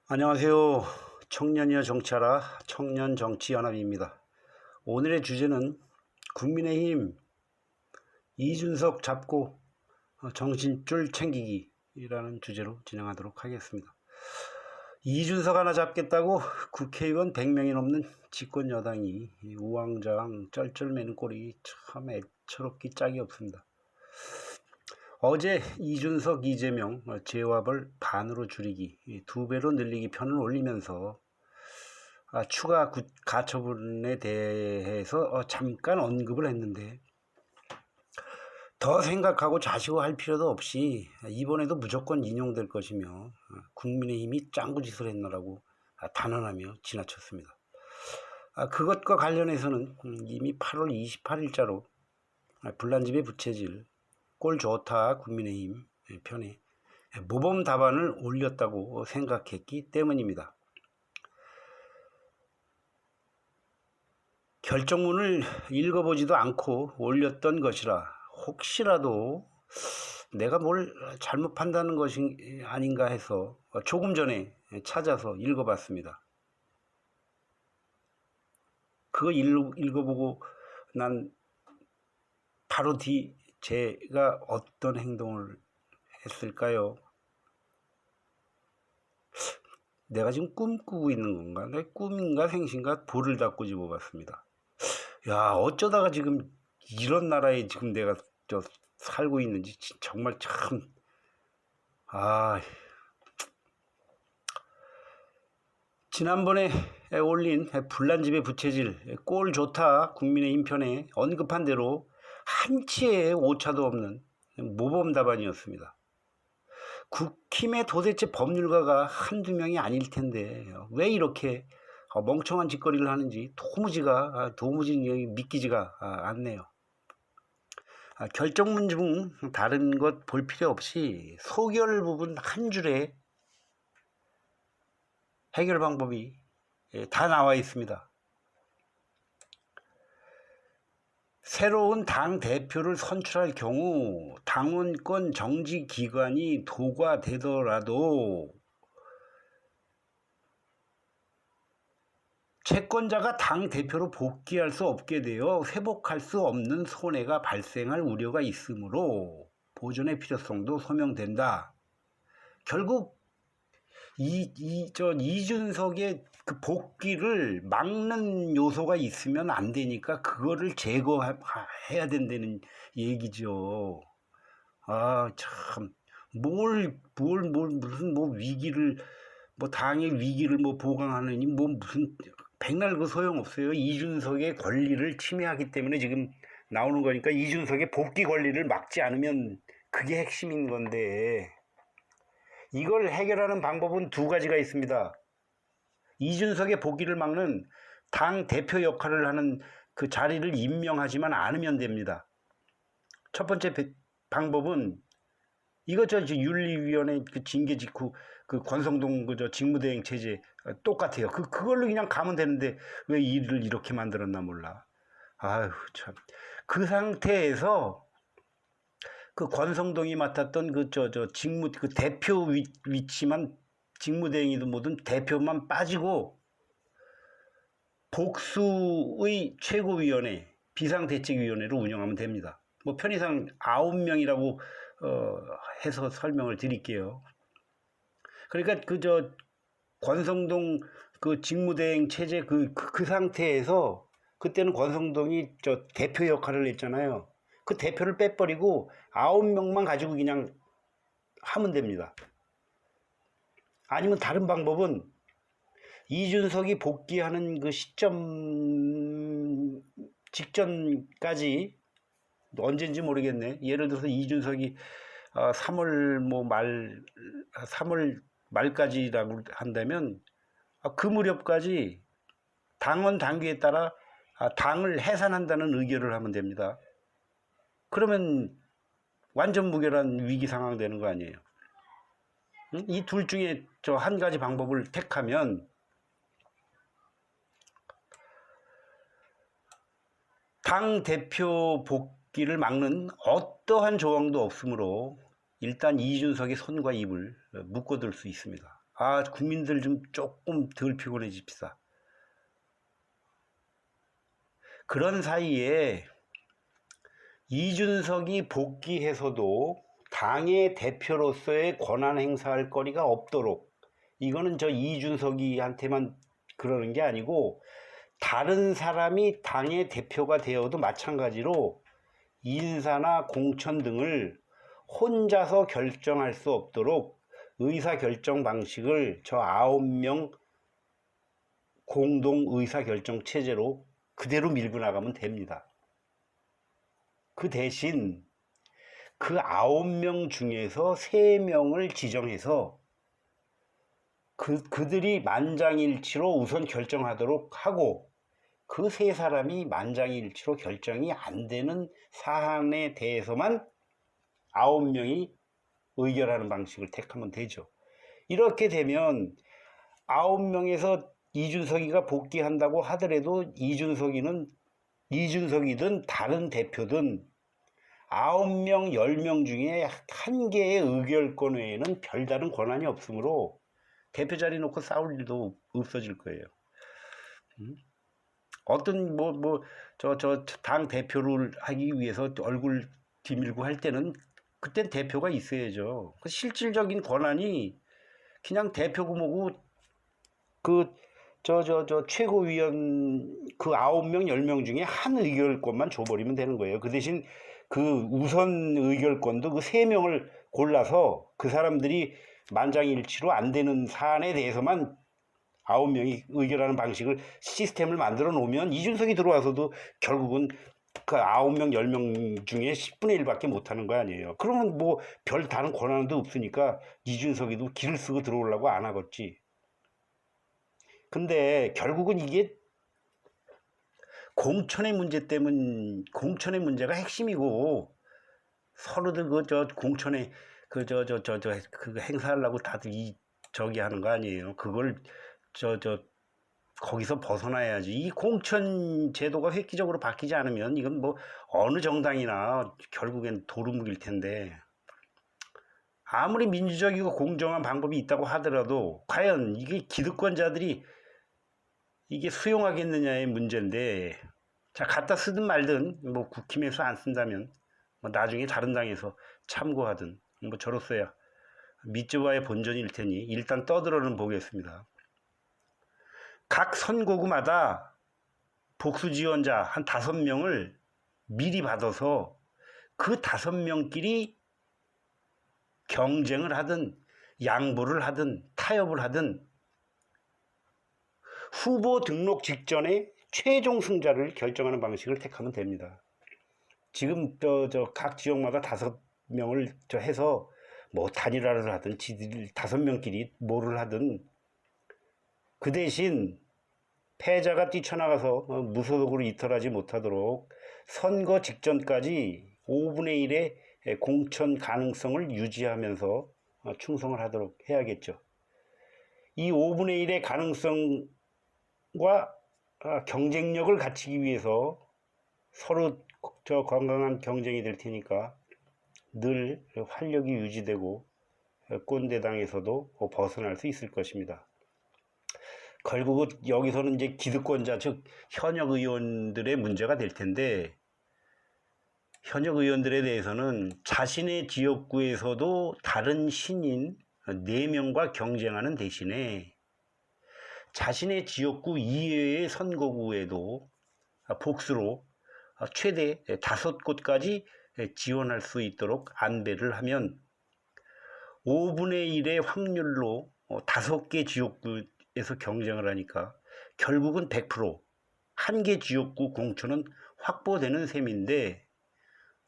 안녕하세요. 청년이여 정치하라 청년정치연합입니다. 오늘의 주제는 국민의힘 이준석 잡고 정신줄 챙기기라는 주제로 진행하도록 하겠습니다. 이준석 하나 잡겠다고 국회의원 100명이 넘는 집권 여당이 우왕좌왕 쩔쩔매는 꼴이 참 애처롭기 짝이 없습니다. 어제 이준석, 이재명 재화벌 반으로 줄이기, 2배로 늘리기 편을 올리면서 추가 가처분에 대해서 잠깐 언급을 했는데 더 생각하고 좌시우할 필요도 없이 이번에도 무조건 인용될 것이며 국민의힘이 짱구짓을 했나라고 단언하며 지나쳤습니다. 그것과 관련해서는 이미 8월 28일자로 불난집에 부채질 꼴 좋다 국민의힘 편에 모범 답안을 올렸다고 생각했기 때문입니다. 결정문을 읽어보지도 않고 올렸던 것이라 혹시라도 내가 뭘 잘못 판단한 것이 아닌가 해서 조금 전에 찾아서 읽어봤습니다. 그거 읽어보고 난 바로 뒤 제가 어떤 행동을 했을까요? 내가 지금 꿈꾸고 있는 건가? 내 꿈인가 생신가 볼을 다 꼬집어 봤습니다. 야, 어쩌다가 지금 이런 나라에 지금 내가 살고 있는지 정말 참 지난번에 올린 불난집의 부채질 꼴 좋다 국민의힘 편에 언급한 대로 한치의 오차도 없는 모범 답안이었습니다. 국힘의 도대체 법률가가 한두 명이 아닐 텐데 왜 이렇게 멍청한 짓거리를 하는지 도무지 믿기지가 않네요. 결정문 중 다른 것 볼 필요 없이 소결 부분 한 줄에 해결 방법이 다 나와 있습니다. 새로운 당 대표를 선출할 경우 당원권 정지 기간이 도과되더라도 채권자가 당 대표로 복귀할 수 없게 되어 회복할 수 없는 손해가 발생할 우려가 있으므로 보존의 필요성도 소명된다. 결국 이준석의 그 복귀를 막는 요소가 있으면 안 되니까 그거를 제거해야 된다는 얘기죠. 참, 무슨 위기를, 당의 위기를 보강하느니, 무슨, 백날 그 소용없어요. 이준석의 권리를 침해하기 때문에 지금 나오는 거니까 이준석의 복귀 권리를 막지 않으면 그게 핵심인 건데, 이걸 해결하는 방법은 두 가지가 있습니다. 이준석의 복귀를 막는 당 대표 역할을 하는 그 자리를 임명하지만 않으면 됩니다. 첫 번째 방법은 윤리위원회 그 징계 직후 그 권성동 직무대행 체제 똑같아요. 그걸로 그냥 가면 되는데 왜 일을 이렇게 만들었나 몰라. 참. 그 상태에서 그 권성동이 맡았던 그 대표 위치만 직무대행이든 뭐든 대표만 빠지고 복수의 최고위원회 비상대책위원회로 운영하면 됩니다. 편의상 9명이라고 해서 설명을 드릴게요. 그러니까 권성동 그 직무대행 체제 그 상태에서 그때는 권성동이 대표 역할을 했잖아요. 그 대표를 빼버리고 9명만 가지고 그냥 하면 됩니다. 아니면 다른 방법은 이준석이 복귀하는 그 시점 직전까지 언젠지 모르겠네. 예를 들어서 이준석이 3월 말까지라고 한다면 그 무렵까지 당원 당규에 따라 당을 해산한다는 의결을 하면 됩니다. 그러면 완전 무결한 위기 상황 되는 거 아니에요. 이 둘 중에 한 가지 방법을 택하면 당 대표 복귀를 막는 어떠한 조항도 없으므로 일단 이준석의 손과 입을 묶어둘 수 있습니다. 국민들 좀 조금 덜 피곤해집시다. 그런 사이에 이준석이 복귀해서도 당의 대표로서의 권한 행사할 거리가 없도록, 이거는 저 이준석이한테만 그러는 게 아니고 다른 사람이 당의 대표가 되어도 마찬가지로 인사나 공천 등을 혼자서 결정할 수 없도록 의사결정 방식을 저 9명 공동 의사결정 체제로 그대로 밀고 나가면 됩니다. 그 대신 그 9명 중에서 3명을 지정해서 그들이 만장일치로 우선 결정하도록 하고, 그 3사람이 만장일치로 결정이 안 되는 사안에 대해서만 9명이 의결하는 방식을 택하면 되죠. 이렇게 되면 9명에서 이준석이가 복귀한다고 하더라도 이준석이든 다른 대표든 9명, 10명 중에 한 개의 의결권 외에는 별다른 권한이 없으므로 대표 자리 놓고 싸울 일도 없어질 거예요. 어떤 당 대표를 하기 위해서 얼굴 뒤밀고 할 때는 그땐 대표가 있어야죠. 그 실질적인 권한이 그냥 대표고 뭐고 최고위원 그 9명, 10명 중에 한 의결권만 줘버리면 되는 거예요. 그 대신 그 우선 의결권도 그 3명을 골라서 그 사람들이 만장일치로 안 되는 사안에 대해서만 9명이 의결하는 방식을, 시스템을 만들어 놓으면 이준석이 들어와서도 결국은 그 9명, 10명 중에 10분의 1밖에 못하는 거 아니에요. 그러면 뭐 별 다른 권한도 없으니까 이준석이도 길을 쓰고 들어오려고 안 하겠지. 근데 결국은 이게 공천의 문제가 핵심이고, 서로들 공천에 그 행사하려고 다들 저기 하는 거 아니에요. 그걸 거기서 벗어나야지. 이 공천 제도가 획기적으로 바뀌지 않으면 이건 뭐 어느 정당이나 결국엔 도루묵일 텐데, 아무리 민주적이고 공정한 방법이 있다고 하더라도 과연 이게 기득권자들이 이게 수용하겠느냐의 문제인데, 자, 갖다 쓰든 말든, 뭐 국힘에서 안 쓴다면 뭐 나중에 다른 당에서 참고하든 뭐 저로서야 밑지와의 본전일 테니 일단 떠들어는 보겠습니다. 각 선거구마다 복수 지원자 한 5명을 미리 받아서 그 5명끼리 경쟁을 하든 양보를 하든 타협을 하든 후보 등록 직전에 최종 승자를 결정하는 방식을 택하면 됩니다. 지금 각 지역마다 5명을 해서 뭐 단일화를 하든 지들 5명끼리 뭐를 하든, 그 대신 패자가 뛰쳐나가서 무소속으로 이탈하지 못하도록 선거 직전까지 5분의 1의 공천 가능성을 유지하면서 충성을 하도록 해야겠죠. 이 5분의 1의 가능성과 경쟁력을 갖추기 위해서 서로 건강한 경쟁이 될 테니까 늘 활력이 유지되고 꼰대당에서도 벗어날 수 있을 것입니다. 결국은 여기서는 이제 기득권자, 즉 현역 의원들의 문제가 될 텐데, 현역 의원들에 대해서는 자신의 지역구에서도 다른 신인 4명과 경쟁하는 대신에 자신의 지역구 이외의 선거구에도 복수로 최대 5곳까지 지원할 수 있도록 안배를 하면 5분의 1의 확률로 5개 지역구에서 경쟁을 하니까 결국은 100% 한 개 지역구 공천은 확보되는 셈인데,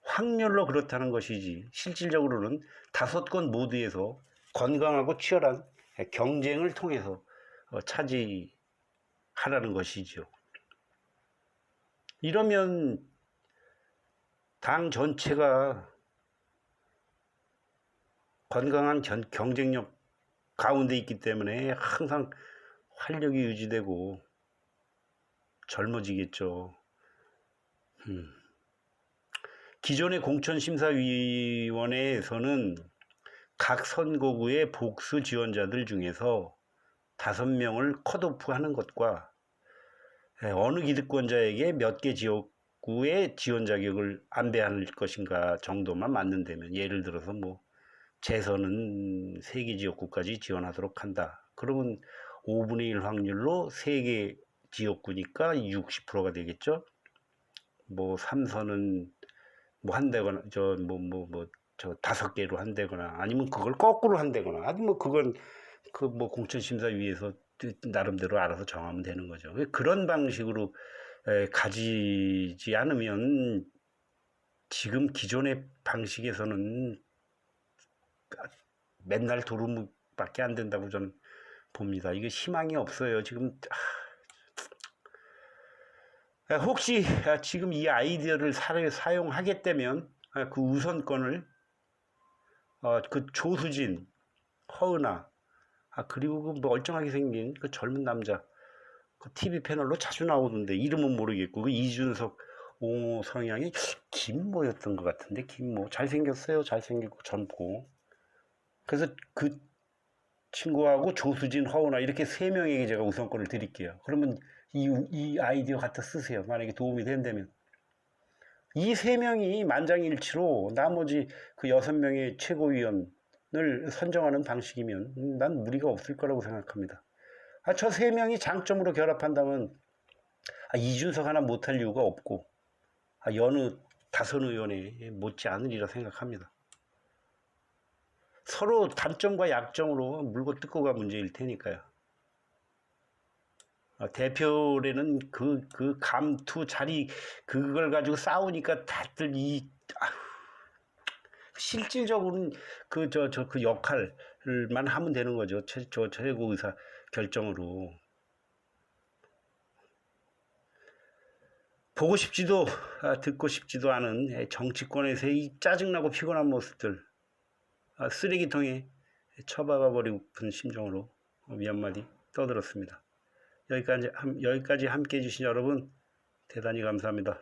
확률로 그렇다는 것이지 실질적으로는 5곳 모두에서 건강하고 치열한 경쟁을 통해서 차지하라는 것이죠. 이러면 당 전체가 건강한 경쟁력 가운데 있기 때문에 항상 활력이 유지되고 젊어지겠죠. 기존의 공천심사위원회에서는 각 선거구의 복수 지원자들 중에서 5명을 컷오프하는 것과 어느 기득권자에게 몇 개 지역구의 지원 자격을 안배할 것인가 정도만 맞는다면, 예를 들어서 뭐 재선은 3개 지역구까지 지원하도록 한다. 그러면 5분의 1 확률로 3개 지역구니까 60%가 되겠죠. 뭐 3선은 뭐 한다거나 저 5개로 한다거나, 아니면 그걸 거꾸로 한다거나, 아니 뭐 그건 그 뭐 공천심사위에서 나름대로 알아서 정하면 되는 거죠. 그런 방식으로 가지지 않으면 지금 기존의 방식에서는 맨날 도루묵밖에 안 된다고 저는 봅니다. 이게 희망이 없어요. 지금 혹시 지금 이 아이디어를 사용하겠다면 그 우선권을 그 조수진, 허은아, 그리고 그 멀쩡하게 생긴 그 젊은 남자, 그 TV 패널로 자주 나오던데 이름은 모르겠고, 그 이준석, 옹호 성향이 김모였던 것 같은데, 김모 잘생겼어요. 잘생겼고 젊고. 그래서 그 친구하고 조수진, 허은아 이렇게 3명에게 제가 우선권을 드릴게요. 그러면 이 아이디어 갖다 쓰세요. 만약에 도움이 된다면. 이 3명이 만장일치로 나머지 그 6명의 최고위원을 선정하는 방식이면 난 무리가 없을 거라고 생각합니다. 저 3명이 장점으로 결합한다면 이준석 하나 못할 이유가 없고, 여느 다선 의원에 못지 않으리라 생각합니다. 서로 단점과 약점으로 물고 뜯고가 문제일 테니까요. 대표라는 그 감투 자리, 그걸 가지고 싸우니까 다들 실질적으로는 그 역할만 하면 되는 거죠. 최고의사 결정으로. 보고 싶지도 듣고 싶지도 않은 정치권에서의 이 짜증나고 피곤한 모습들, 쓰레기통에 처박아 버리고픈 심정으로 몇 마디 떠들었습니다. 여기까지 함께 해주신 여러분 대단히 감사합니다.